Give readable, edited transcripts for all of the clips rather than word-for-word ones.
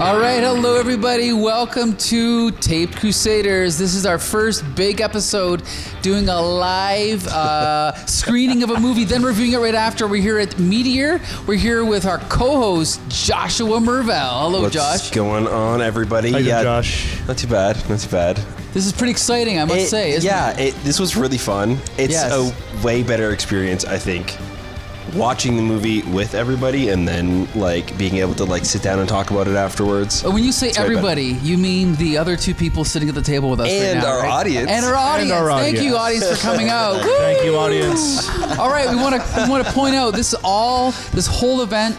All right, hello everybody. Welcome to Taped Crusaders. This is our first big episode doing a live screening of a movie, then reviewing it right after. We're here at Meteor. We're here with our co-host, Joshua Murr-VELL. Hello, What's Josh. What's going on, everybody? How you doing, Josh? Not too bad, not too bad. This is pretty exciting, I must say, isn't it? This was really fun. It's a way better experience, I think, watching the movie with everybody and then like being able to like sit down and talk about it afterwards. When you say everybody, you mean the other two people sitting at the table with us and right now, our right? audience. And our audience. Thank you, audience, for coming out. Thank you, audience. All right, we want to point out this whole event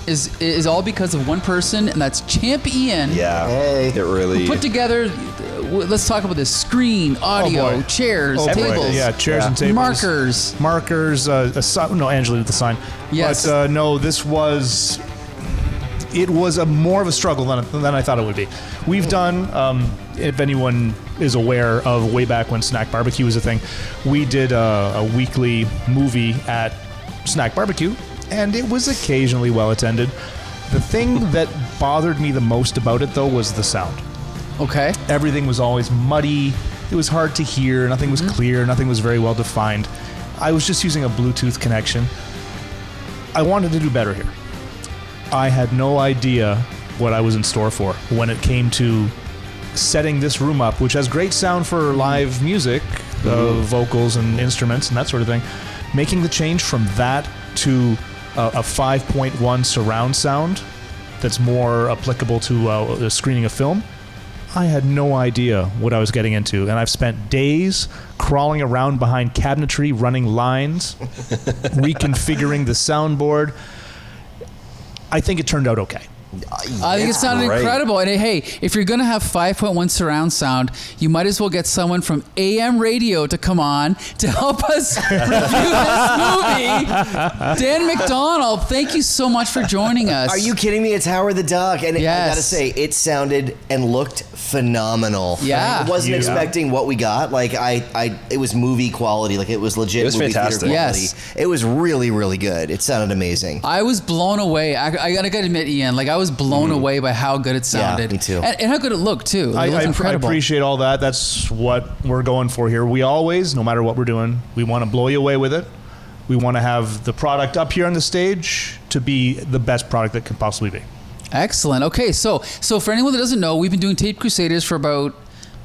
is all because of one person, and that's Champ Ian. Yeah, it really put together. Let's talk about this: screen, audio, chairs, tables, chairs and tables, markers. Angela did the sign. Yes, but no, this was. It was more of a struggle than I thought it would be. We've done, if anyone is aware of way back when Snack Barbecue was a thing, we did a weekly movie at Snack Barbecue, and it was occasionally well attended. The thing that bothered me the most about it, though, was the sound. Okay. Everything was always muddy. It was hard to hear. Nothing was clear. Nothing was very well defined. I was just using a Bluetooth connection. I wanted to do better here. I had no idea what I was in store for when it came to setting this room up, which has great sound for live music, vocals and instruments and that sort of thing. Making the change from that to a 5.1 surround sound that's more applicable to a screening of film. I had no idea what I was getting into, and I've spent days crawling around behind cabinetry, running lines, reconfiguring the soundboard. I think it turned out okay. I think it sounded incredible. And hey, if you're going to have 5.1 surround sound, you might as well get someone from AM radio to come on to help us review this movie. Dan MacDonald, thank you so much for joining us. Are you kidding me? It's Howard the Duck. And I gotta say, it sounded and looked phenomenal. Yeah. I wasn't expecting what we got. Like it was movie quality. Like it was legit. It was movie fantastic. theater quality. Yes. It was really, really good. It sounded amazing. I was blown away. I gotta admit, Ian, like I was blown away by how good it sounded. Yeah, me too. And how good it looked too. I incredible. appreciate all that. That's what we're going for here. We always, no matter what we're doing, we want to blow you away with it. We want to have the product up here on the stage to be the best product that can possibly be. Excellent. Okay, so for anyone that doesn't know, we've been doing Taped Crusaders for about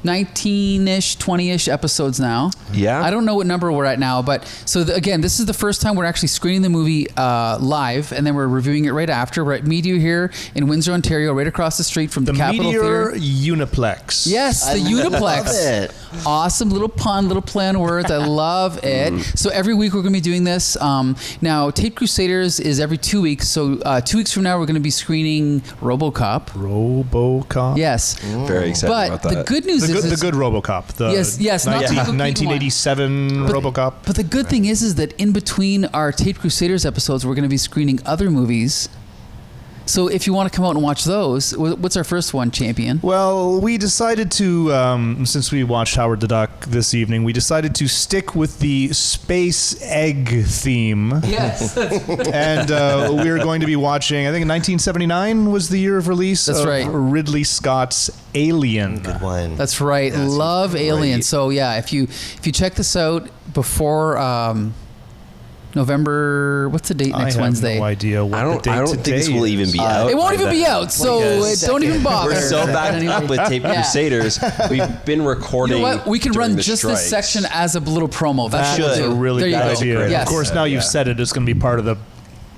19-ish, 20-ish episodes now. Yeah. I don't know what number we're at now, but so again, this is the first time we're actually screening the movie live, and then we're reviewing it right after. We're at Meteor here in Windsor, Ontario, right across the street from the Capitol Theatre. Meteor Uniplex. Yes, the Uniplex. Love it. Awesome little pun, little play on words. I love it. So every week we're going to be doing this. Now, Taped Crusaders is every 2 weeks. So 2 weeks from now, we're going to be screening RoboCop. RoboCop? Yes. Very excited about that. But the good news is... The good RoboCop. Yes, not the 1987 RoboCop. But the good thing is that in between our Taped Crusaders episodes, we're going to be screening other movies. So if you want to come out and watch those, what's our first one, Champion? Well, we decided to, since we watched Howard the Duck this evening, we decided to stick with the space egg theme. Yes. And we're going to be watching, I think 1979 was the year of release. That's right. Ridley Scott's Alien. Good one. That's right. Love Alien. So yeah, if you check this out before November, what's the date next Wednesday? I have no idea what the date today I don't think this will even be out. It won't even be out, so don't even bother. We're so backed up with Taped Crusaders. We've been recording. You know what? We can run just strikes. this section as a little promo. That's That's a really good idea. Yes. Of course, now you've said it, it's going to be part of the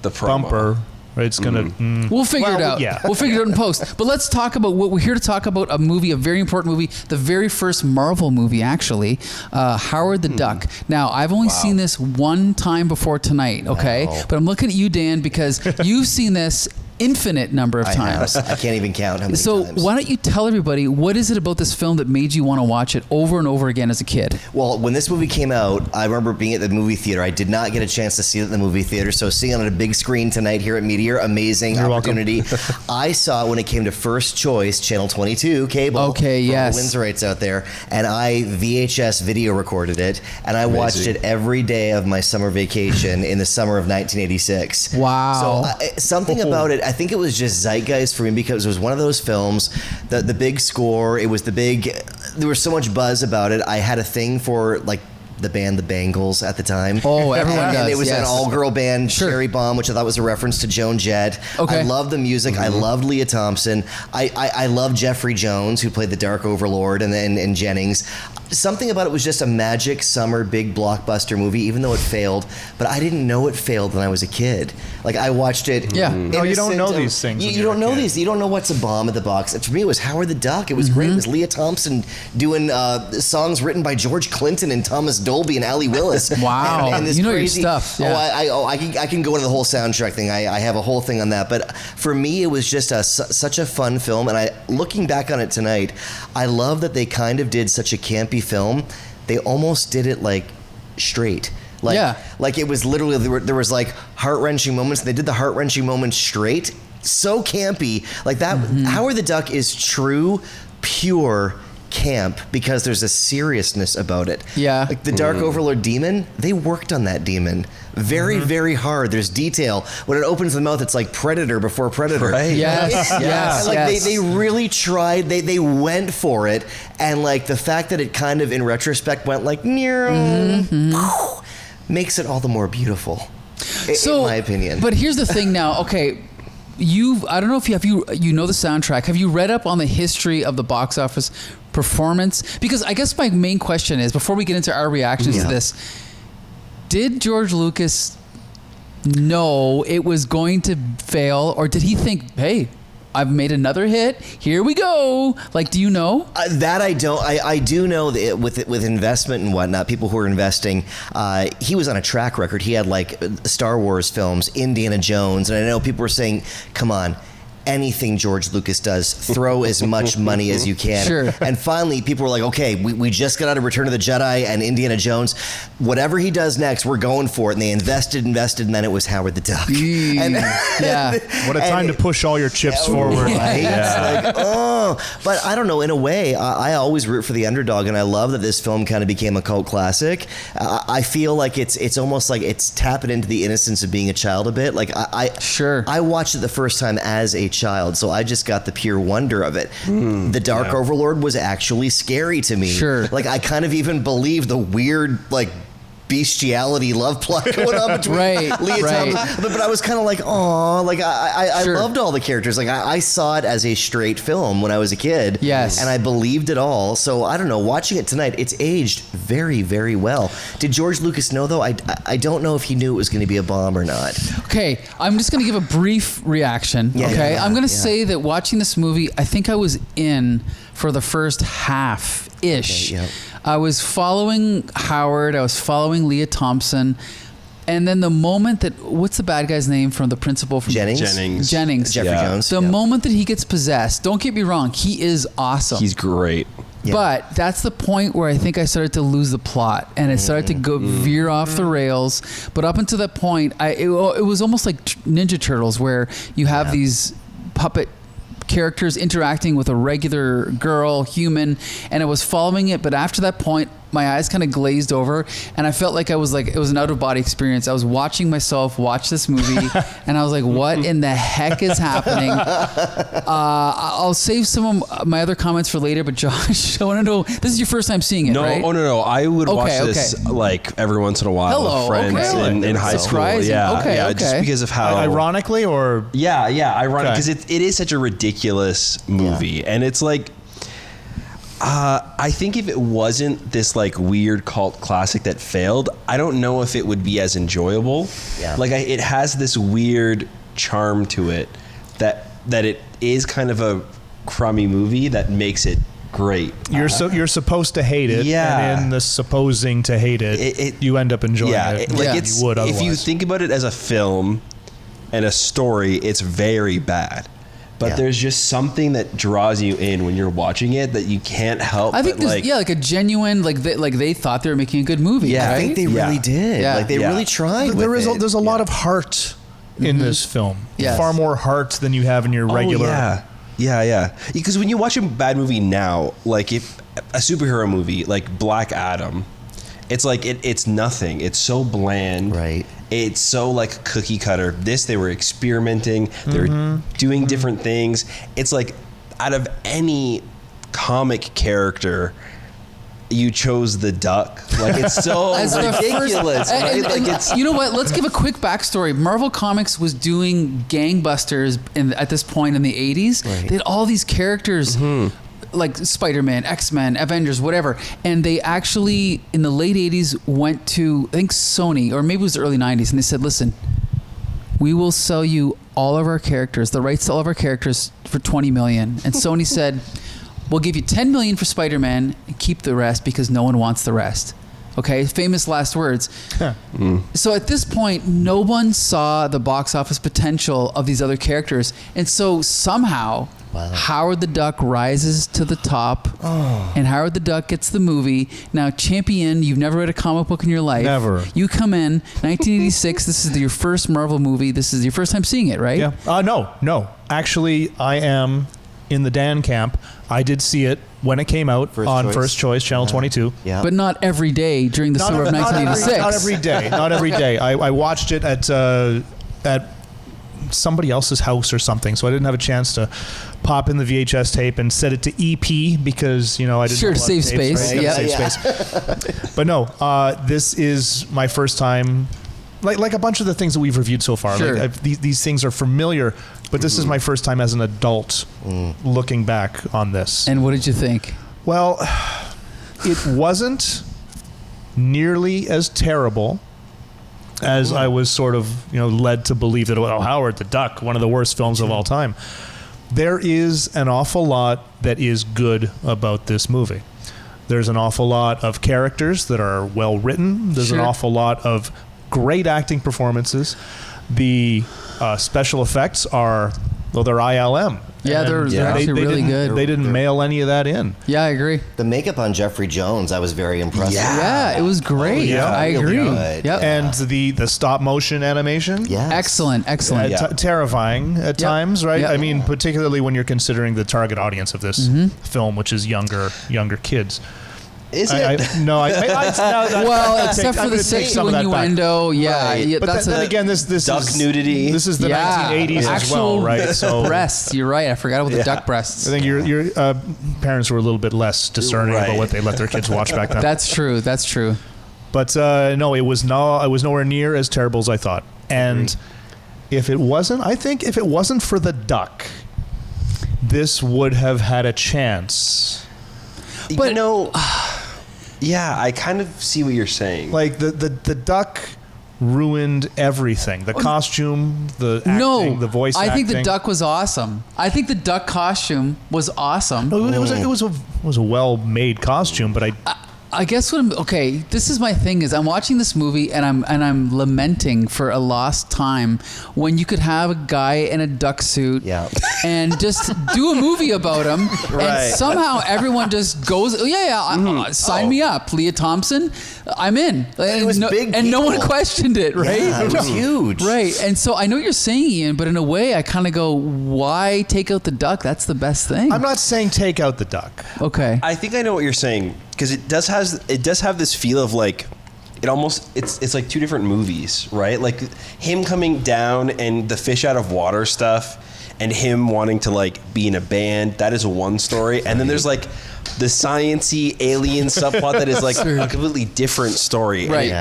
promo. bumper. Right? It's going to... We'll figure it out. Yeah. We'll figure it out in post. But let's talk about what we're here to talk about. A movie, a very important movie, the very first Marvel movie, actually, Howard the Duck. Now, I've only seen this one time before tonight, okay? Wow. But I'm looking at you, Dan, because you've seen this infinite number of times. I can't even count how many So times. why don't you tell everybody, what is it about this film that made you want to watch it over and over again as a kid? Well, when this movie came out, I remember being at the movie theater. I did not get a chance to see it in the movie theater, so seeing it on a big screen tonight here at Meteor, amazing opportunity. I saw it when it came to First Choice, Channel 22, cable. Okay, for yes. the Windsorites out there, and I VHS video recorded it, and I watched it every day of my summer vacation in the summer of 1986. Wow. So something about it, I think it was just zeitgeist for me because it was one of those films that the big score, there was so much buzz about it. I had a thing for like the band The Bangles at the time. Oh, everyone does. And it was yes. an all-girl band, Sure. Cherry Bomb, which I thought was a reference to Joan Jett. Okay. I loved the music. I loved Leah Thompson. I loved Jeffrey Jones, who played the Dark Overlord, and Jennings. Something about it was just a magic summer big blockbuster movie, even though it failed. But I didn't know it failed when I was a kid. Like, I watched it. Yeah. No, you don't know these things. You don't know these. You don't know what's a bomb at the box. For me, it was Howard the Duck. It was great. It was Leah Thompson doing songs written by George Clinton and Thomas Dolby and Allie Willis. Wow. And this You know your crazy, stuff. Yeah. I can go into the whole soundtrack thing. I have a whole thing on that. But for me, it was just such a fun film. And looking back on it tonight, I love that they kind of did such a campy film. They almost did it like straight. Like it was literally, there was like heart-wrenching moments. They did the heart-wrenching moments straight. So campy. Like that. Howard the Duck is true, pure camp because there's a seriousness about it. Yeah. Like the Dark Overlord demon, they worked on that demon very, very hard. There's detail. When it opens the mouth, it's like Predator before Predator. Right. Yes, yes, Like yes. they really tried. They went for it, and like the fact that it kind of in retrospect went like makes it all the more beautiful. In my opinion. But here's the thing now. Okay. I don't know if you know the soundtrack. Have you read up on the history of the box office performance? Because I guess my main question is, before we get into our reactions to this, did George Lucas know it was going to fail, or did he think, hey, I've made another hit, here we go? Like, do you know? That I don't. I do know that with investment and whatnot, people who are investing, he was on a track record. He had like Star Wars films, Indiana Jones, and I know people were saying, come on, anything George Lucas does, throw as much money as you can. Sure. And finally, people were like, okay, we just got out of Return of the Jedi and Indiana Jones. Whatever he does next, we're going for it. And they invested, and then it was Howard the Duck. What a time to push all your chips forward. Right? Like, but I don't know. In a way, I always root for the underdog, and I love that this film kind of became a cult classic. I feel like it's almost like it's tapping into the innocence of being a child a bit. Like I watched it the first time as a child, so I just got the pure wonder of it. The Dark Overlord was actually scary to me. Sure. Like I kind of even believed the weird like bestiality love plot going on between Leah Thompson. But I was kind of like, oh, like I loved all the characters. Like I saw it as a straight film when I was a kid. Yes. And I believed it all. So I don't know, watching it tonight, it's aged very, very well. Did George Lucas know though? I don't know if he knew it was going to be a bomb or not. Okay, I'm just going to give a brief reaction. I'm going to say that watching this movie, I think I was in for the first half-ish. Okay, I was following Howard, I was following Leah Thompson, and then the moment that, what's the bad guy's name from the principal? From Jennings. Jeffrey Jones. The moment that he gets possessed, don't get me wrong, he is awesome. He's great. Yeah. But that's the point where I think I started to lose the plot, and it started to go veer off the rails. But up until that point, it was almost like Ninja Turtles, where you have these puppet characters interacting with a regular girl, human, and I was following it. But after that point, my eyes kind of glazed over, and I felt like it was an out-of-body experience. I was watching myself watch this movie, and I was like, what in the heck is happening? I'll save some of my other comments for later, but Josh, I want to know, this is your first time seeing it, right? No. I would watch this like every once in a while with friends in high school. Surprising. Yeah, just because of how... Ironically, or... Yeah, ironic, because it is such a ridiculous movie, and it's like... I think if it wasn't this like weird cult classic that failed, I don't know if it would be as enjoyable. Yeah. Like it has this weird charm to it that it is kind of a crummy movie that makes it great. You're supposed to hate it, and in the supposing to hate it, you end up enjoying it. You would otherwise. If you think about it as a film and a story, it's very bad. But there's just something that draws you in when you're watching it that you can't help. I think there's like a genuine they thought they were making a good movie. Yeah, right? I think they really did. Yeah. Like they really tried. There's a lot of heart in this film. Yes. Far more heart than you have in your regular. Yeah. Because when you watch a bad movie now, like if a superhero movie like Black Adam, it's like it's nothing. It's so bland, right? it's so like cookie cutter. This, they were experimenting. They were doing different things. It's like out of any comic character, you chose the duck. Like, it's so ridiculous, right? Like, it's, you know what? Let's give a quick backstory. Marvel Comics was doing gangbusters at this point in the 80s. Right. They had all these characters like Spider-Man, X-Men, Avengers, whatever. And they actually, in the late 80s, went to, I think, Sony, or maybe it was the early 90s, and they said, listen, we will sell you all of our characters, the rights to all of our characters for $20 million. And Sony said, we'll give you $10 million for Spider-Man and keep the rest because no one wants the rest. Okay, famous last words. So at this point, no one saw the box office potential of these other characters. And so somehow, Howard the Duck rises to the top, and Howard the Duck gets the movie. Now, champion, you've never read a comic book in your life. Never. You come in, 1986, this is your first Marvel movie. This is your first time seeing it, right? Yeah. No. Actually, I am in the Dan camp. I did see it when it came out on First Choice, Channel 22. Yeah. But not every day during the summer of 1986. Not every day. I watched it at somebody else's house or something, so I didn't have a chance to pop in the VHS tape and set it to EP because, I didn't Sure, save space. Right? Yeah. Save space. But no, this is my first time. Like a bunch of the things that we've reviewed so far. Sure. Like, these things are familiar, but this is my first time as an adult looking back on this. And what did you think? Well, it wasn't nearly as terrible as I was sort of, led to believe that, Howard the Duck, one of the worst films of all time. There is an awful lot that is good about this movie. There's an awful lot of characters that are well written. There's an awful lot of great acting performances. The special effects are, they're ILM. Yeah, they're actually really good. They didn't mail any of that in. Yeah, I agree. The makeup on Jeffrey Jones, I was very impressed with. Yeah, it was great. I agree. Good. Yep. And the stop motion animation. Yes. Excellent. Terrifying at times, right? Yep. I mean, particularly when you're considering the target audience of this film, which is younger kids. is it? Well, except for the sexual innuendo, But that's then again, this duck is nudity. This is the 1980s as well, right? So breasts. You're right. I forgot about the duck breasts. I think your parents were a little bit less discerning about what they let their kids watch back then. That's true. But no, it was nowhere near as terrible as I thought. And if it wasn't for the duck, this would have had a chance. But yeah, I kind of see what you're saying. Like the duck ruined everything. The costume, the acting, the voice acting. I think the duck was awesome. I think the duck costume was awesome. It was a well-made costume, but I guess this is my thing is I'm watching this movie and I'm lamenting for a lost time when you could have a guy in a duck suit and just do a movie about him and somehow everyone just goes sign me up, Leah Thompson, I'm in. It was big and no one questioned it, right? Yeah, it was huge. Right. And so I know what you're saying, Ian, but in a way I kind of go, why take out the duck? That's the best thing. I'm not saying take out the duck. Okay. I think I know what you're saying. Because it does have this feel of like it's like two different movies, right? Like him coming down and the fish out of water stuff, and him wanting to like be in a band. That is one story, and then there's like the science-y alien subplot that is like a completely different story. Right.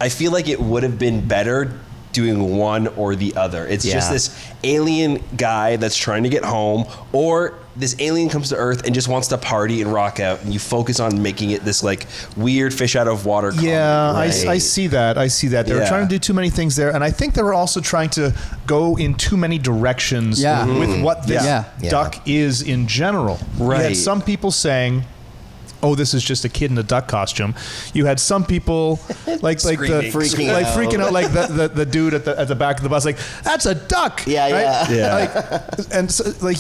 I feel like it would have been better doing one or the other. It's just this alien guy that's trying to get home, or this alien comes to Earth and just wants to party and rock out, and you focus on making it this like weird fish out of water comedy. I see that. They were trying to do too many things there, and I think they were also trying to go in too many directions with what this duck is in general. Right. You had some people saying, oh, this is just a kid in a duck costume. You had some people freaking out, like the dude at the back of the bus, like, that's a duck. And so, like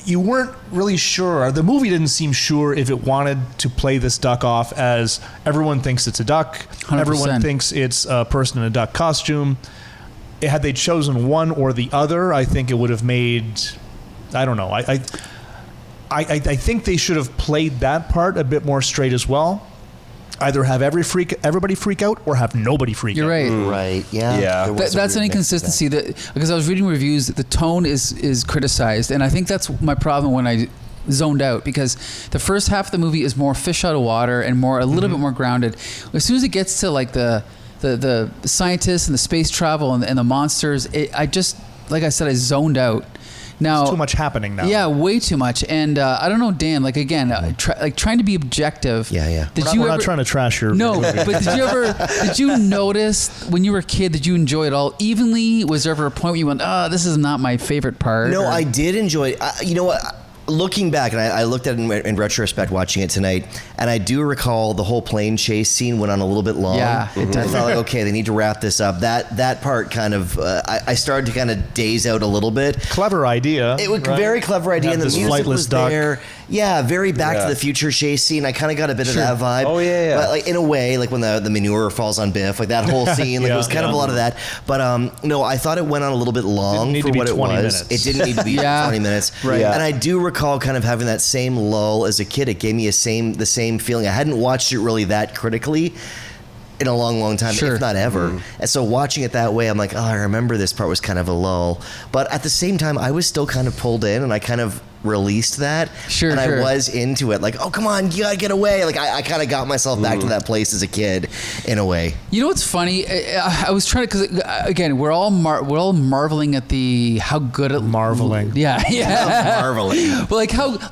you weren't really sure. The movie didn't seem sure if it wanted to play this duck off as everyone thinks it's a duck. 100%. Everyone thinks it's a person in a duck costume. Had they chosen one or the other, I think it would have made, I don't know. I think they should have played that part a bit more straight as well. Either have everybody freak out or have nobody freak You're out. right. Right. Yeah. Yeah. There was a That's an weird mix of inconsistency because I was reading reviews. The tone is criticized, and I think that's my problem when I zoned out, because the first half of the movie is more fish out of water and a little bit more grounded. As soon as it gets to like the scientists and the space travel and the monsters, I just, like I said, I zoned out. Now, There's too much happening now. Yeah, way too much. And I don't know, Dan. Like again, trying to be objective. Yeah. We're not trying to trash your. No, but did you notice when you were a kid, did you enjoy it all evenly? Was there ever a point where you went, this is not my favorite part? No, or? I did enjoy it. You know what? Looking back, and I looked at it in retrospect watching it tonight, and I do recall the whole plane chase scene went on a little bit long. Yeah, it did. I thought, like, okay, they need to wrap this up. That part kind of, I started to kind of daze out a little bit. Clever idea. It was a very clever idea, Have and the this music flightless was duck. there. Yeah, very Back to the Future chase scene. I kind of got a bit of that vibe. Oh, yeah. But like in a way, like when the manure falls on Biff, like that whole scene, like it was kind of a lot of that. But no, I thought it went on a little bit long Didn't need for to be what it 20 was. minutes. It didn't need to be 20 minutes. Right. Yeah. And I do recall kind of having that same lull as a kid. It gave me the same feeling. I hadn't watched it really that critically in a long time, Sure. if not ever. And so watching it that way, I'm like, I remember this part was kind of a lull. But at the same time, I was still kind of pulled in, and I kind of released that. Sure, and sure. I was into it. Like, oh, come on, you gotta get away. Like, I kind of got myself back to that place as a kid, in a way. You know what's funny? I was trying to, because again, we're all marveling at how good it. Marveling. Yeah. Marveling. But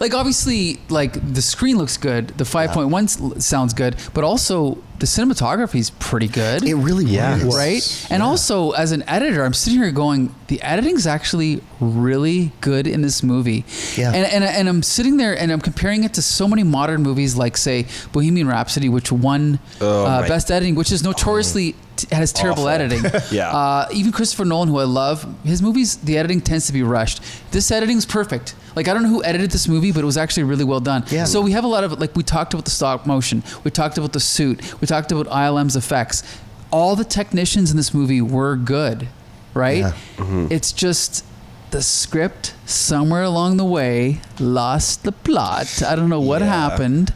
like obviously, like the screen looks good, the 5.1 sounds good, but also the cinematography is pretty good. It really was. Right? And also, as an editor, I'm sitting here going, the editing's actually really good in this movie. Yeah. And I'm sitting there and I'm comparing it to so many modern movies, like say Bohemian Rhapsody, which won right. Best Editing, which is notoriously has terrible editing. Yeah. Even Christopher Nolan, who I love, his movies, the editing tends to be rushed. This editing's perfect. Like, I don't know who edited this movie, but it was actually really well done. Yeah. So we have a lot of, like, we talked about the stop motion. We talked about the suit. We talked about ILM's effects. All the technicians in this movie were good, right? Yeah. It's just the script somewhere along the way lost the plot. I don't know what happened.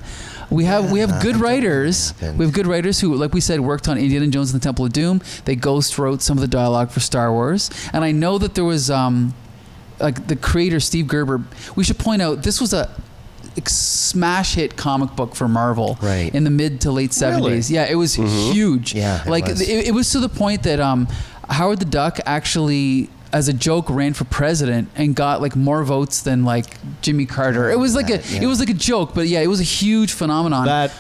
We have good writers. We have good writers who, like we said, worked on Indiana Jones and the Temple of Doom. They ghost wrote some of the dialogue for Star Wars. And I know that there was like the creator Steve Gerber. We should point out this was a smash hit comic book for Marvel Right. in the mid to late 70s. Really? Yeah, it was huge. Yeah, it like was. It was to the point that Howard the Duck actually, as a joke, ran for president and got like more votes than like Jimmy Carter. It was like it was like a joke, but yeah, it was a huge phenomenon. That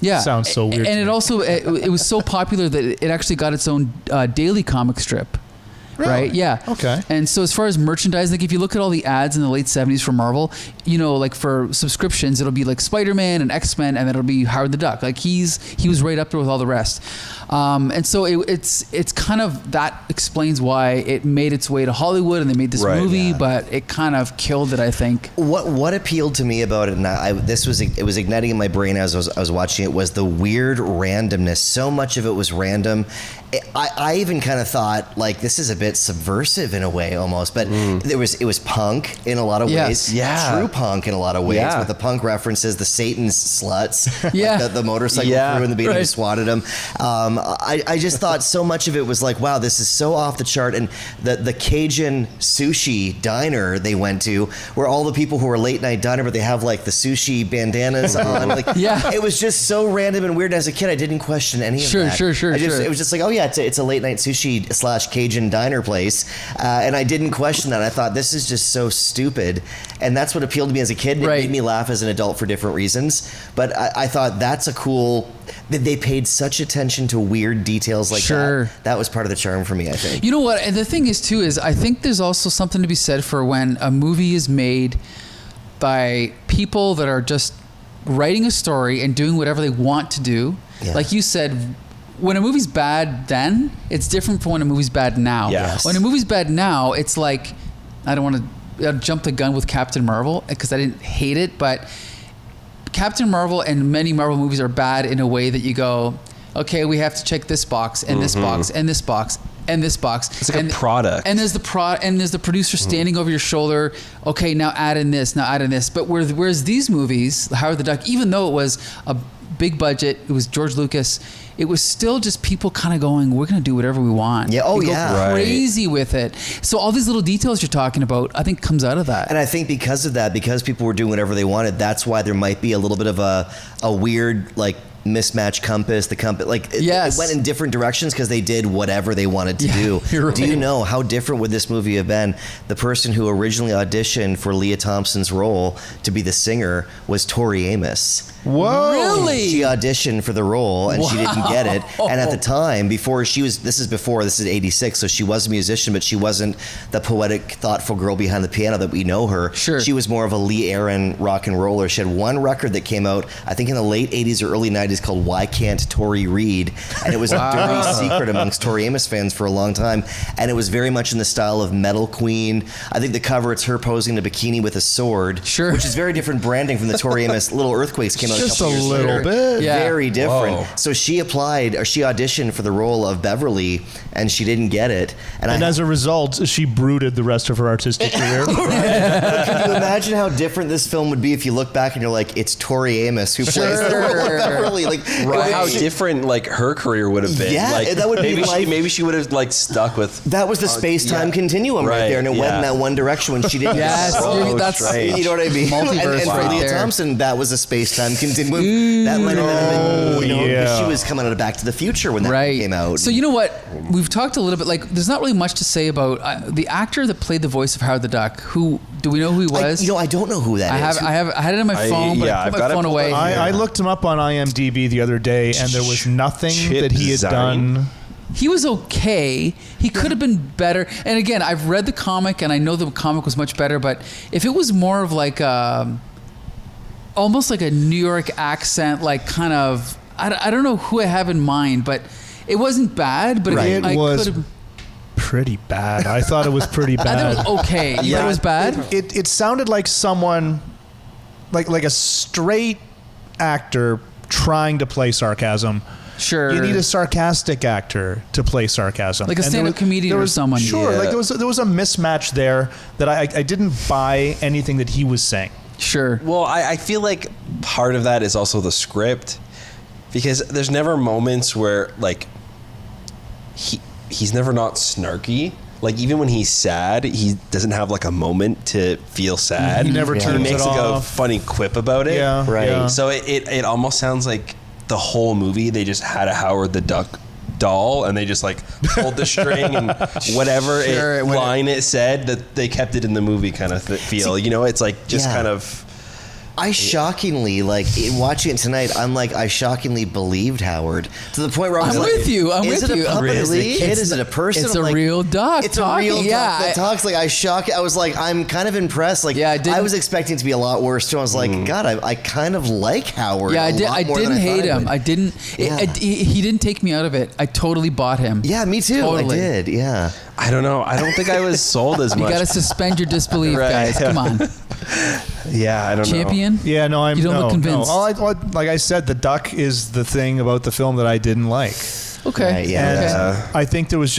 sounds so weird. And to it me. also it was so popular that it actually got its own daily comic strip. Right? Yeah. Okay. And so as far as merchandise, like if you look at all the ads in the late 70s for Marvel, you know, like for subscriptions, it'll be like Spider-Man and X-Men, and then it'll be Howard the Duck. Like he was right up there with all the rest. And so it's kind of, that explains why it made its way to Hollywood and they made this movie, but it kind of killed it, I think. What appealed to me about it, and it was igniting in my brain as I was watching it, was the weird randomness. So much of it was random. I even kind of thought, like, this is a bit subversive in a way almost, but it was punk in a lot of ways. Yeah. True punk in a lot of ways, Yeah. with the punk references, the Satan's sluts, Yeah. like the motorcycle crew in the beginning who swatted him. I just thought so much of it was like, wow, this is so off the chart. And the Cajun sushi diner they went to, where all the people who are late night diner, but they have like the sushi bandanas on. Like, it was just so random and weird. As a kid, I didn't question any of that. Sure. It was just like, oh yeah, it's a late night sushi / Cajun diner place, and I didn't question that. I thought, this is just so stupid, and that's what appealed to me as a kid. And it made me laugh as an adult for different reasons. But I thought that's a cool. They paid such attention to weird details like that. That was part of the charm for me, I think. You know what? And the thing is too is I think there's also something to be said for when a movie is made by people that are just writing a story and doing whatever they want to do. Yeah. Like you said, when a movie's bad then, it's different from when a movie's bad now. Yes. When a movie's bad now, it's like, I don't want to jump the gun with Captain Marvel because I didn't hate it, but Captain Marvel and many Marvel movies are bad in a way that you go, okay, we have to check this box and this box and this box and this box. It's like a product. And there's the producer standing over your shoulder. Okay, now add in this, now add in this. But whereas these movies, Howard the Duck, even though it was a big budget. It was George Lucas. It was still just people kind of going, we're going to do whatever we want. Yeah. Oh, we yeah. go crazy with it. So all these little details you're talking about, I think comes out of that. And I think because of that, because people were doing whatever they wanted, that's why there might be a little bit of a weird, like, mismatched compass. The compass, like, it went in different directions because they did whatever they wanted to do. Right. Do you know how different would this movie have been? The person who originally auditioned for Leah Thompson's role to be the singer was Tori Amos. Whoa. Really? She auditioned for the role and she didn't get it. And at the time, this is 86, so she was a musician, but she wasn't the poetic, thoughtful girl behind the piano that we know her. Sure. She was more of a Lee Aaron rock and roller. She had one record that came out, I think in the late 80s or early 90s, called Why Can't Tori Read? And it was a dirty secret amongst Tori Amos fans for a long time. And it was very much in the style of Metal Queen. I think the cover, it's her posing in a bikini with a sword. Sure. Which is very different branding from the Tori Amos Little Earthquakes came out Just a couple a years little later. bit. Yeah. Very different. Whoa. So she auditioned for the role of Beverly, and she didn't get it. And as a result, she brooded the rest of her artistic career. Can you imagine how different this film would be if you look back and you're like, it's Tori Amos who plays the role of Beverly? Like, How different like her career would have been. Yeah, like, that would be maybe she would have like stuck with. that was the space-time continuum right there, and it went in that one direction when she didn't Yes, get the role. that's strange. You know what I mean? Multiverse and for right Leah there. Thompson, that was a space-time continuum. That might have been, yeah. she was coming out of Back to the Future when that came out. So you know what? We've talked a little bit. Like, there's not really much to say about the actor that played the voice of Howard the Duck. Who do we know who he was? I don't know who that is. I had it on my phone, but I I've put got my it phone pulled away. up. I looked him up on IMDb the other day, and there was nothing Chip that he had Zine. done. He was okay. He could have been better. And again, I've read the comic, and I know the comic was much better. But if it was more of like almost like a New York accent, like kind of, I don't know who I have in mind, but it wasn't bad. But It I was could have. pretty bad. I thought it was pretty I bad. thought it was okay. You thought it was bad? It sounded like someone, like a straight actor trying to play sarcasm. Sure. You need a sarcastic actor to play sarcasm, Like a And stand-up comedian there or was, someone. Sure, Yeah. like there was a mismatch there that I didn't buy anything that he was saying. Sure. Well, I feel like part of that is also the script, because there's never moments where like he's never not snarky. Like even when he's sad, he doesn't have like a moment to feel sad. He never turns He makes it like off. a funny quip about it. Yeah, Right. yeah. So it almost sounds like the whole movie they just had a Howard the Duck doll and they just like pulled the string and whatever Sure, line it said, that they kept it in the movie kind of feel. You know, it's like just Yeah. kind of. I shockingly, like, in watching it tonight, I shockingly believed Howard to the point where I was I'm like, with you. I'm is with it you. a puppet? Is it a kid? It's Is it a person? it's I'm a like, real duck It's talking. a real Yeah, duck that I- talks. Like, I was like, I'm kind of impressed. Like, Yeah, I I was expecting it to be a lot worse too. I was like, God, I kind of like Howard. Yeah, a lot I more than didn't thought hate I him. would. I didn't. Yeah. He didn't take me out of it. I totally bought him. Yeah, me too. Totally. I did. Yeah. I don't know. I don't think I was sold as You much. got to suspend your disbelief, Right. guys. Come on, Yeah, I don't know. champion. Yeah, no, You don't no, look convinced. No. Like I said, the duck is the thing about the film that I didn't like. Okay. Right, yeah. And Yeah. I think there was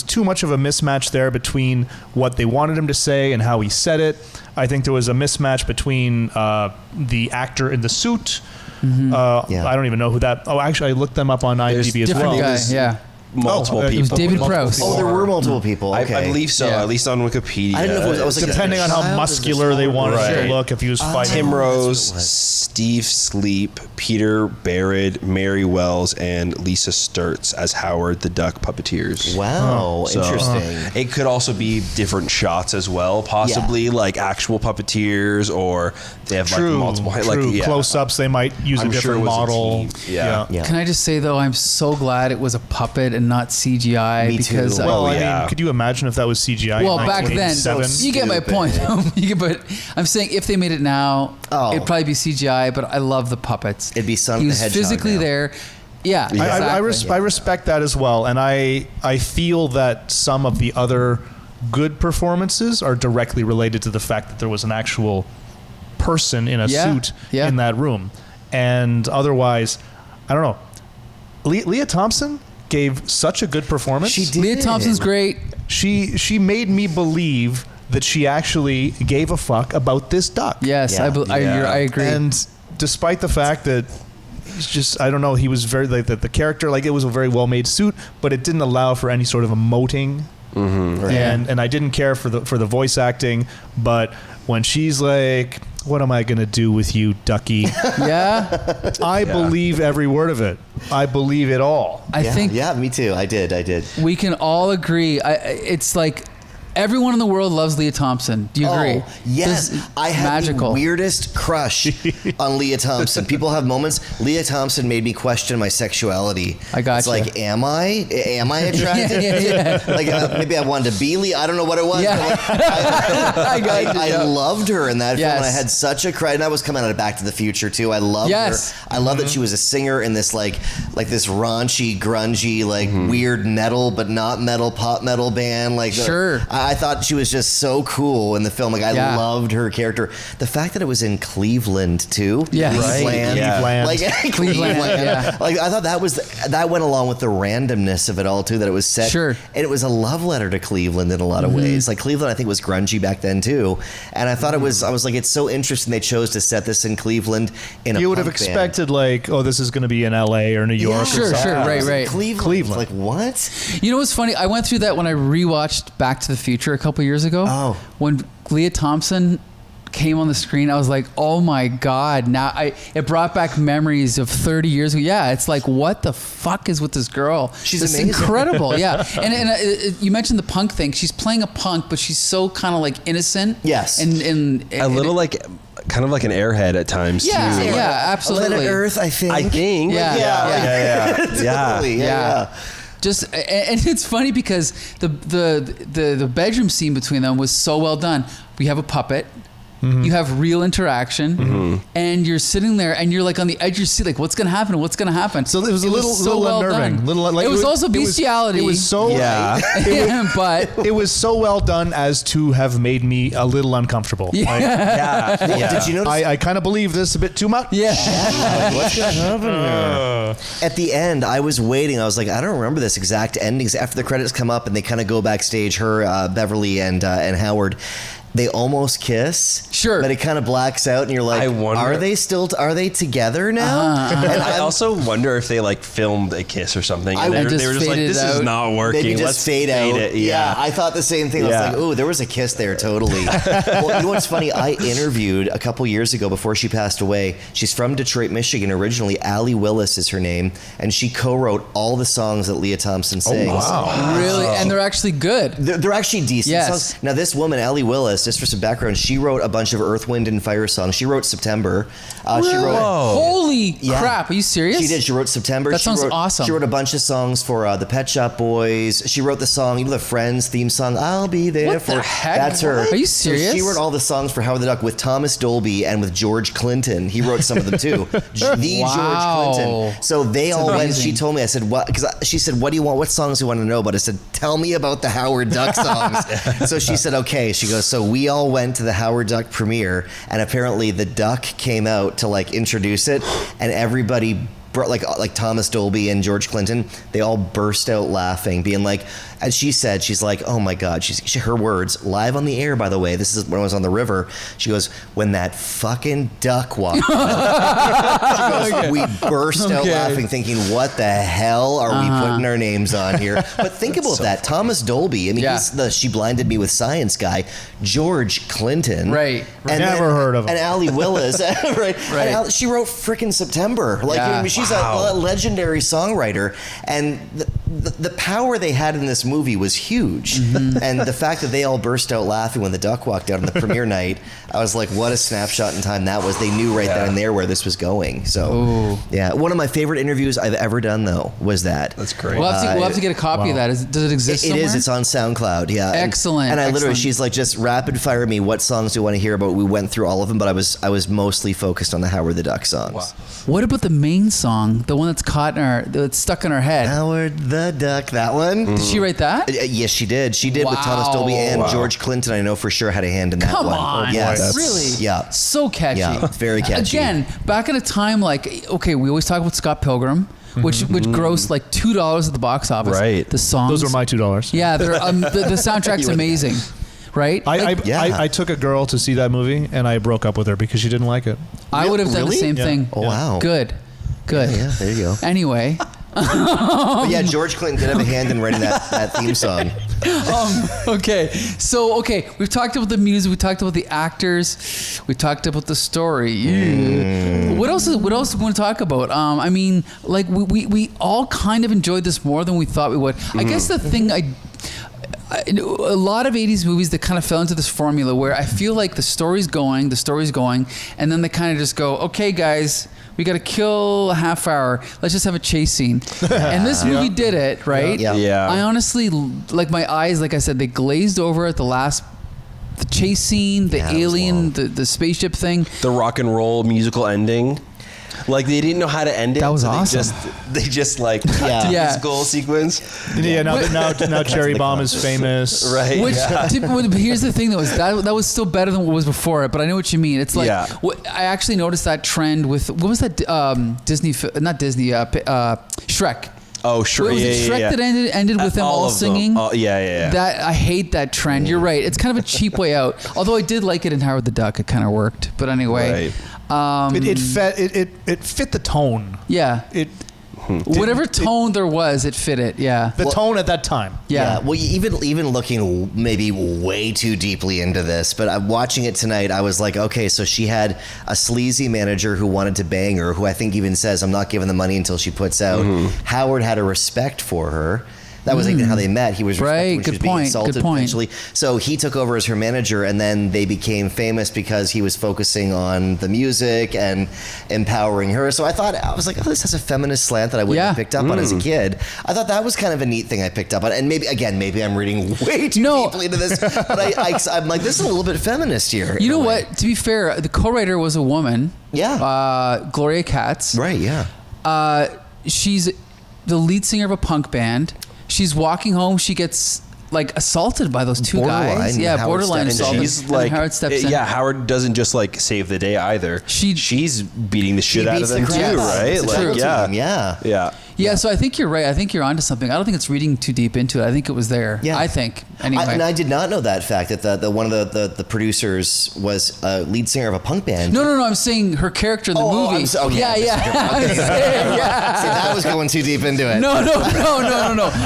too much of a mismatch there between what they wanted him to say and how he said it. I think there was a mismatch between the actor in the suit. Yeah. I don't even know who that. Oh, actually, I looked them up on IMDb as Different well. guy. There's- Yeah. Multiple it It was people. David Multiple Prowse. people. Oh, there were multiple people. Okay. I believe so, Yeah. at least on Wikipedia. I didn't know if it was like Depending on how child, muscular is they this wanted Right. it to look, if he was fighting. Tim that's what it Rose, was. Steve Sleep, Peter Barrett, Mary Wells, and Lisa Sturtz as Howard the Duck puppeteers. Wow, So, interesting. It could also be different shots as well, possibly like actual puppeteers, or they have True, like multiple true. yeah. Close-ups, they might use I'm a sure different it was a model. team. Yeah. Yeah. Can I just say though, I'm so glad it was a puppet and not CGI Me too. because Well, Oh, I yeah. mean, could you imagine if that was CGI? well, in back then, 1987? you get my point. But I'm saying if they made it now, Oh. it'd probably be CGI. But I love the puppets. It'd be Sonic He the was Hedgehog physically now. there. Yeah, exactly. I respect that as well, and I feel that some of the other good performances are directly related to the fact that there was an actual person in a suit yeah. in that room, and otherwise, I don't know. Leah Thompson gave such a good performance. She did. Leah Thompson's great. She made me believe that she actually gave a fuck about this duck. Yes, Yeah. I agree. And despite the fact that he's just, I don't know, he was very, like, the character, like, it was a very well-made suit, but it didn't allow for any sort of emoting. And I didn't care for the voice acting, but when she's like, what am I going to do with you, ducky? I believe every word of it. I believe it all. I think. Yeah, me too. I did. We can all agree. It's like everyone in the world loves Leah Thompson. Do you agree? Oh, yes. I have the weirdest crush on Leah Thompson. People have moments. Leah Thompson made me question my sexuality. I got It's like, am I attracted? Like, maybe I wanted to be Leah. I don't know what it was. I loved her in that film, and I had such a crush. And that was coming out of Back to the Future too. I loved her. I love that she was a singer in this like this raunchy, grungy, like weird metal but not metal pop metal band. Like I thought she was just so cool in the film. Like, I loved her character. The fact that it was in Cleveland too. Cleveland. Like Cleveland. Like, I thought that went along with the randomness of it all too. That it was set. And it was a love letter to Cleveland in a lot of ways. Like, Cleveland, I think, was grungy back then too. And I thought I was like, it's so interesting they chose to set this in Cleveland in a You would have expected like, oh, this is going to be in LA or New York. Right. Cleveland. Like, what? You know what's funny? I went through that when I rewatched Back to the Future a couple years ago. When Leah Thompson came on the screen, I was like, oh my God. Now it brought back memories of 30 years ago. Yeah, it's like, what the fuck is with this girl? She's amazing. Incredible. And you mentioned the punk thing. She's playing a punk, but she's so kind of like innocent. Yes. And a little like kind of like an airhead at times too. Yeah, absolutely. Planet Earth, I think. Yeah. Just, and it's funny because the bedroom scene between them was so well done. We have a puppet. You have real interaction, and you're sitting there, and you're like on the edge of your seat, like, what's going to happen? What's going to happen? So it was a little well unnerving. Done. It was also bestiality. It was so but it was so well done as to have made me a little uncomfortable. Did you notice? I kind of believe this a bit too much. Like, what's going to happen here? At the end, I was waiting. I was like, I don't remember this exact endings. After the credits come up and they kind of go backstage, her, Beverly, and Howard. They almost kiss, but it kind of blacks out, and you're like, I wonder, are they together now? And I also wonder if they like filmed a kiss or something, and they were just like, this is not working. Maybe Let's fade out. It. Yeah, I thought the same thing. I was like, oh, there was a kiss there, totally. Well, you know what's funny? I interviewed a couple years ago before she passed away. She's from Detroit, Michigan originally. Allie Willis is her name, and she co-wrote all the songs that Leah Thompson sings. Oh, wow. Really? And they're actually good. They're actually decent songs. Now, this woman, Allie Willis, just for some background, she wrote a bunch of Earth, Wind, and Fire songs. She wrote September. Really? She wrote, holy crap! Are you serious? She did. She wrote September. That sounds awesome. She wrote a bunch of songs for the Pet Shop Boys. She wrote the song, the Friends theme song, "I'll Be There what for." The heck? That's her. Are you serious? So she wrote all the songs for Howard the Duck with Thomas Dolby and with George Clinton. He wrote some of them too. George Clinton. So they all went. She told me. I said, "What?" Because she said, "What do you want? What songs do you want to know about?" I said, "Tell me about the Howard Duck songs." So she said, "Okay." She goes, "So we all went to the Howard Duck premiere, and apparently the Duck came out to like introduce it, and everybody." Like Thomas Dolby and George Clinton, they all burst out laughing, being like, as she said, she's like, oh my God, her words, live on the air, by the way, this is when I was on the river, she goes, when that fucking duck walked out, she goes, we burst out laughing, thinking, what the hell are we putting our names on here? But think about that, Thomas Dolby, I mean, he's the She Blinded Me with Science guy, George Clinton. Right. And never heard of him. And Allie Willis, right. And she wrote frickin' September. Like, I mean, she's a legendary songwriter, and the power they had in this movie was huge. And the fact that they all burst out laughing when the duck walked out on the premiere night, I was like, what a snapshot in time that was. They knew right then and there where this was going. So, one of my favorite interviews I've ever done, though, was that. That's great. We'll have to get a copy of that. Does it exist somewhere? It is. It's on SoundCloud, Excellent. And I literally, she's like, just rapid fire me, what songs do you want to hear about? We went through all of them, but I was mostly focused on the Howard the Duck songs. Wow. What about the main song, the one that's stuck in our head? Howard the Duck, that one. Did she write that? Yes, she did. She did with Thomas Dolby and George Clinton. I know for sure had a hand in that one. Come on. Yes. Really? Yeah. So catchy. Yeah, very catchy. Again, back at a time like, okay, we always talk about Scott Pilgrim, which grossed like $2 at the box office. Right. The songs. Those were my $2. Yeah, they're, the soundtrack's amazing. Right? I took a girl to see that movie, and I broke up with her because she didn't like it. I would have done the same thing. Oh, wow. Good. Good. Yeah, there you go. Anyway. But yeah, George Clinton did have a hand in writing that theme song. Okay. So, we've talked about the music. We talked about the actors. We talked about the story. What else do we want to talk about? I mean, like we all kind of enjoyed this more than we thought we would. I guess the thing a lot of 80s movies that kind of fell into this formula where I feel like the story's going, and then they kind of just go, okay, guys, we got to kill a half hour. Let's just have a chase scene. And this movie did it, right? Yeah. I honestly, like my eyes, like I said, they glazed over at the last, the chase scene, the alien, the spaceship thing. The rock and roll musical ending. Like they didn't know how to end it. That was awesome. They just like cut this goal sequence. Yeah, now Cherry Bomb is famous. Right. Which here's the thing though, is that was still better than what was before it, but I know what you mean. It's like I actually noticed that trend with what was that Shrek. Oh, sure. Was it Shrek that ended with them all singing? Yeah. That I hate that trend. You're right. It's kind of a cheap way out. Although I did like it in Howard the Duck. It kind of worked. But anyway, it fit the tone. Yeah. Whatever tone there was, it fit it. Yeah. The tone at that time. Yeah. Well, even looking maybe way too deeply into this, but I'm watching it tonight. I was like, okay, so she had a sleazy manager who wanted to bang her, who I think even says, "I'm not giving the money until she puts out." Howard had a respect for her. That was even how they met. He was right. When she was being insulted eventually. So he took over as her manager, and then they became famous because he was focusing on the music and empowering her. So I was like, oh, this has a feminist slant that I wouldn't have picked up on as a kid. I thought that was kind of a neat thing I picked up on. And maybe I'm reading way too deeply into this, but I'm like, this is a little bit feminist here. You know what? To be fair, the co-writer was a woman. Yeah. Gloria Katz. Right. Yeah. She's the lead singer of a punk band. She's walking home. She gets like assaulted by those two guys. Yeah, borderline assaulted. She's like, Howard steps in. Yeah, Howard doesn't just like save the day either. She's beating the shit out of them too, right? Like, Yeah, so I think you're right. I think you're onto something. I don't think it's reading too deep into it. I think it was there. Yeah. I think. Anyway. And I did not know that fact that the one of the producers was a lead singer of a punk band. No. I'm saying her character in the movie. Yeah. See, that was going too deep into it. No.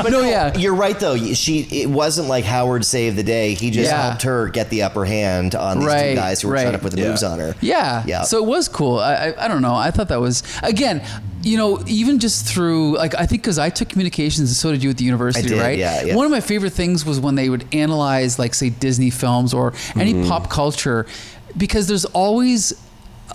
But you're right though. It wasn't like Howard saved the day. He just helped her get the upper hand on these two guys who were trying to put the moves on her. Yeah. So it was cool. I don't know. I thought that was, again, even just through, like, I think because I took communications and so did you at the university, right? Yeah. One of my favorite things was when they would analyze, like, say, Disney films or any pop culture, because there's always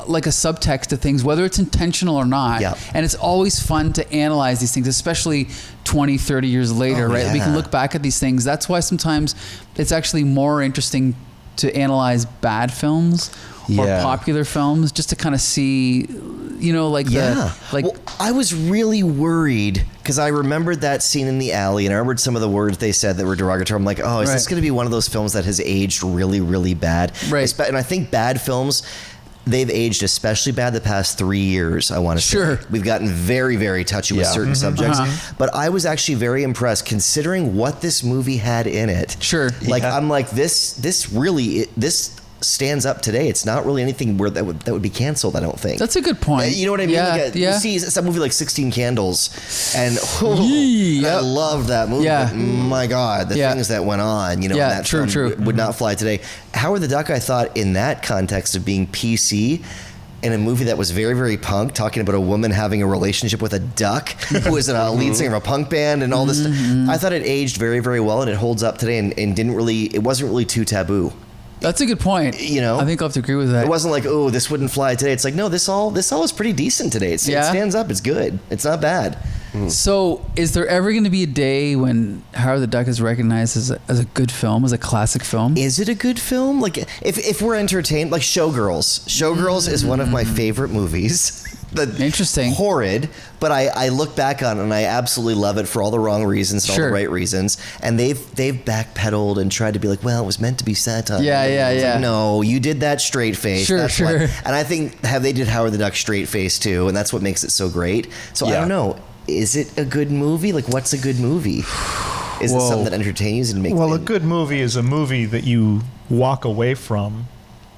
like a subtext to things, whether it's intentional or not. Yeah. And it's always fun to analyze these things, especially 20, 30 years later, right? Yeah. We can look back at these things. That's why sometimes it's actually more interesting to analyze bad films or popular films, just to kind of see, well, I was really worried because I remembered that scene in the alley and I remembered some of the words they said that were derogatory. I'm like, oh, is this going to be one of those films that has aged really, really bad? Right. And I think bad films, they've aged especially bad the past 3 years, I want to say. Sure. We've gotten very, very touchy with certain subjects. But I was actually very impressed considering what this movie had in it. Sure. Like, I'm like, this really stands up today. It's not really anything where that would be canceled, I don't think. That's a good point. You know what I mean? Yeah, You see some movie like 16 Candles, and I love that movie. Yeah. But my God, the things that went on, that true. would not fly today. Howard the Duck, I thought, in that context of being PC, in a movie that was very, very punk, talking about a woman having a relationship with a duck who was a lead singer of a punk band and all this stuff. I thought it aged very, very well, and it holds up today, and it wasn't really too taboo. That's a good point. I think I'll have to agree with that. It wasn't like, oh, this wouldn't fly today. It's like, no, this all is pretty decent today. It stands up. It's good. It's not bad. So is there ever going to be a day when Howard the Duck is recognized as a good film, as a classic film? Is it a good film? Like, if we're entertained, like Showgirls. Showgirls is one of my favorite movies. Interesting. Horrid, but I look back on it and I absolutely love it for all the wrong reasons and all the right reasons. And they've backpedaled and tried to be like, well, it was meant to be satire. Yeah. Like, no, you did that straight face. Sure. And I think they did Howard the Duck straight face too, and that's what makes it so great. So I don't know. Is it a good movie? Like, what's a good movie? Is it something that entertains and makes? Well, a good movie is a movie that you walk away from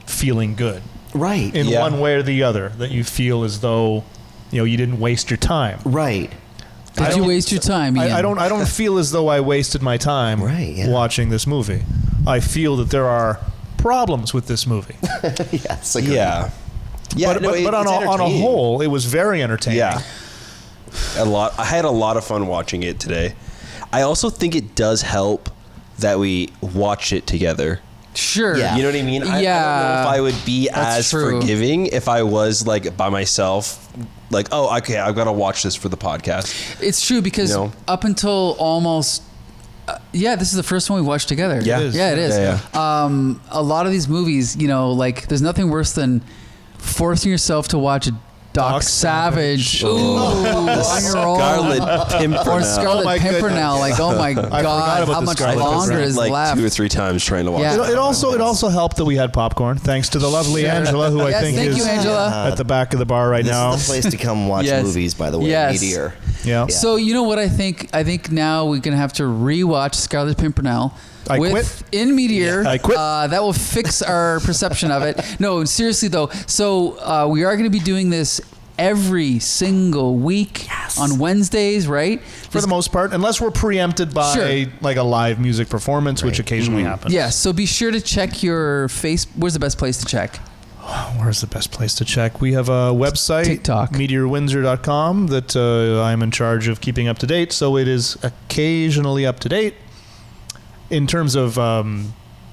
feeling good. Right. In one way or the other, that you feel as though you didn't waste your time. Right. Did you waste your time, Ian? I don't feel as though I wasted my time watching this movie. I feel that there are problems with this movie. Yes. Yeah. But on a whole, it was very entertaining. Yeah. I had a lot of fun watching it today. I also think it does help that we watched it together. Sure. Yeah. You know what I mean? I don't know if I would be as forgiving if I was like by myself. Like, oh, okay, I've got to watch this for the podcast. It's true because up until almost, this is the first one we watched together. Yeah, it is. Yeah. A lot of these movies, like, there's nothing worse than forcing yourself to watch a Doc Savage on your own. Scarlet Pimpernel. Or Scarlet Pimpernel. Like, oh my God, how much longer is like left? 2 or 3 times trying to watch it. It also helped that we had popcorn, thanks to the lovely Angela, who I think thank is you, Angela. at the back of the bar right now. This is the place to come watch movies, by the way, Meteor. Yeah. So you know what I think? I think now we're going to have to rewatch Scarlet Pimpernel. In Meteor. I quit. That will fix our perception of it. No, seriously though. So we are going to be doing this every single week on Wednesdays, right? For the most part, unless we're preempted by like a live music performance, which occasionally happens. Yeah, so be sure to check your Where's the best place to check? Where's the best place to check? We have a website, TikTok, meteorwindsor.com, that I'm in charge of keeping up to date, so it is occasionally up to date. In terms of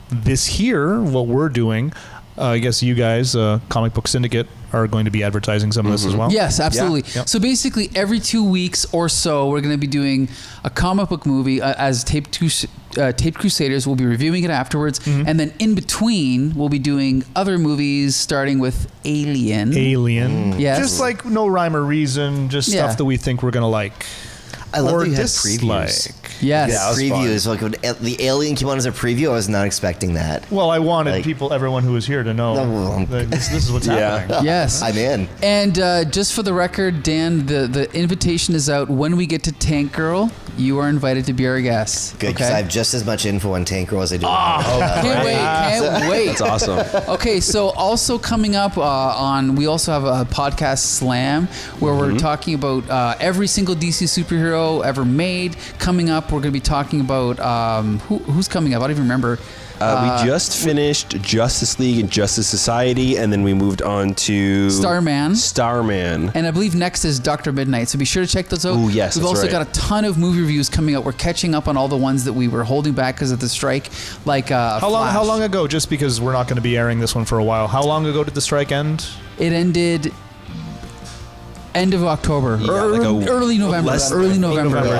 this here, what we're doing, I guess you guys, Comic Book Syndicate, are going to be advertising some of this as well. Yes, absolutely. Yeah. Yep. So basically, every 2 weeks or so, we're going to be doing a comic book movie as Taped Crusaders. We'll be reviewing it afterwards. And then in between, we'll be doing other movies, starting with Alien. Yes. Just like no rhyme or reason, just stuff that we think we're going to like. I love that you had dislike. previews. Yes. Previews. Like when the Alien came on as a preview, I was not expecting that. Well, I wanted everyone who was here to know that this is what's happening. Yes. I'm in. And just for the record, Dan, the invitation is out. When we get to Tank Girl, you are invited to be our guest. Good, because I have just as much info on Tank Girl as I do. Can't wait. That's awesome. Okay, so also coming up we also have a podcast Slam where we're talking about every single DC superhero ever made. Coming up, we're going to be talking about who's coming up. I don't even remember. We just finished Justice League and Justice Society, and then we moved on to Starman. And I believe next is Dr. Midnight, so be sure to check those out. Oh, yes, We've that's also right. got a ton of movie reviews coming out. We're catching up on all the ones that we were holding back because of the strike. Like How long ago, just because we're not going to be airing this one for a while, how long ago did the strike end? It ended end of October, early November.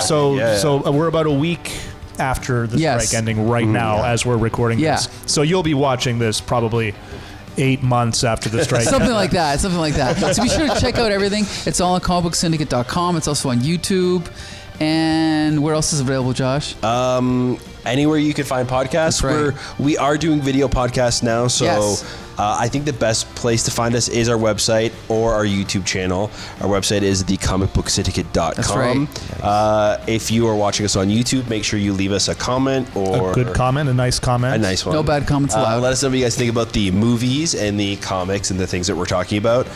So we're about a week after the strike ending right now as we're recording this. So you'll be watching this probably 8 months after the strike. Something like that. So be sure to check out everything. It's all on comicbooksyndicate.com. It's also on YouTube. And where else is available, Josh? Anywhere you can find podcasts. That's right. We are doing video podcasts now, so I think the best place to find us is our website or our YouTube channel. Our website is thecomicbooksyndicate.com. That's right. If you are watching us on YouTube, make sure you leave us a comment or a good comment, a nice comment. A nice one. No bad comments allowed. Let us know what you guys think about the movies and the comics and the things that we're talking about.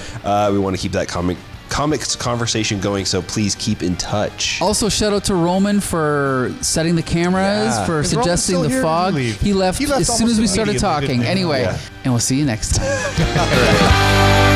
We want to keep that comics conversation going, so please keep in touch. Also, shout out to Roman for setting the cameras, for suggesting the fog. He left as soon as we started talking. Anyway, and we'll see you next time.